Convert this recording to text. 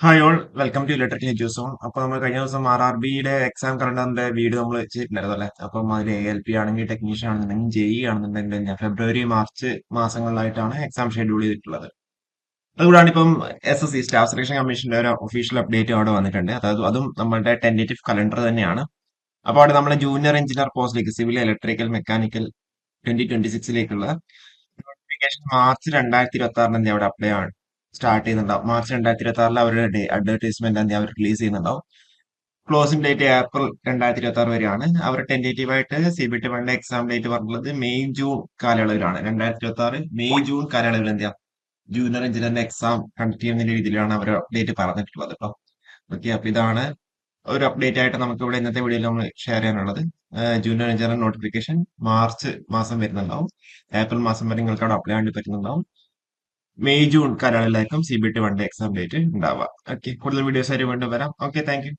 Hi all welcome to electrical EduZone. അപ്പൊ നമ്മൾ കഴിഞ്ഞ ദിവസം RRBയുടെ എക്സാം കലണ്ടറിന്റെ വീഡിയോ നമ്മൾ ചെയ്തിട്ടുണ്ടായിരുന്നു അല്ലേ? അപ്പം അതിൽ ALP ആണെങ്കിൽ ടെക്നീഷ്യൻ ആണെന്നുണ്ടെങ്കിൽ JE ആണെന്നുണ്ടെങ്കിൽ ഞാൻ ഫെബ്രുവരി മാർച്ച് മാസങ്ങളിലായിട്ടാണ് എക്സാം ഷെഡ്യൂൾ ചെയ്തിട്ടുള്ളത്. അതുകൂടാണ് ഇപ്പം SSC സ്റ്റാഫ് സെലക്ഷൻ കമ്മീഷന്റെ ഒരു ഒഫീഷ്യൽ അപ്ഡേറ്റ് അവിടെ വന്നിട്ടുണ്ട്. അതായത് അതും നമ്മുടെ ടെന്റേറ്റീവ് കലണ്ടർ തന്നെയാണ്. അപ്പോൾ അവിടെ നമ്മളെ ജൂനിയർ എഞ്ചിനീയർ പോസ്റ്റിലേക്ക് civil electrical mechanical 2026 notification March 2026 അവിടെ അപ്ലൈ ആണ് സ്റ്റാർട്ട് ചെയ്യുന്നുണ്ടാവും. മാർച്ച് 2026 അവരുടെ അഡ്വർടൈസ്മെന്റ് അവർ റിലീസ് ചെയ്യുന്നുണ്ടാവും. ക്ലോസിംഗ് ഡേറ്റ് ഏപ്രിൽ 2026 വരെയാണ്. അവർ ടെന്റേറ്റീവ് ആയിട്ട് CBT 1 എക്സാം ഡേറ്റ് പറഞ്ഞിട്ടുള്ളത് മെയ് ജൂൺ കാലയളവിലാണ്. 2026 മെയ് ജൂൺ കാലയളവിൽ എന്താ ജൂനിയർ എഞ്ചിനീയറിന്റെ എക്സാം കണ്ടക്ട് ചെയ്യുന്ന രീതിയിലാണ് അവർ അപ്ഡേറ്റ് പറഞ്ഞിട്ടുള്ളത് കേട്ടോ. ഓക്കെ, അപ്പൊ ഇതാണ് ഒരു അപ്ഡേറ്റ് ആയിട്ട് നമുക്ക് ഇവിടെ ഇന്നത്തെ വീഡിയോയിൽ നമ്മൾ ഷെയർ ചെയ്യാനുള്ളത്. ജൂനിയർ എഞ്ചിനീയർ നോട്ടിഫിക്കേഷൻ മാർച്ച് മാസം വരുന്നുണ്ടാവും. ഏപ്രിൽ മാസം വരെ നിങ്ങൾക്ക് അവിടെ അപ്ലൈ ചെയ്യാൻ പറ്റുന്നുണ്ടാവും. മെയ് ജൂൺ കാലയളവിലായിരിക്കും CBT 1 എക്സാം ഡേറ്റ് ഉണ്ടാവുക. ഓക്കെ, കൂടുതൽ വീഡിയോസ് ആയിട്ട് വീണ്ടും വരാം. Okay, thank U.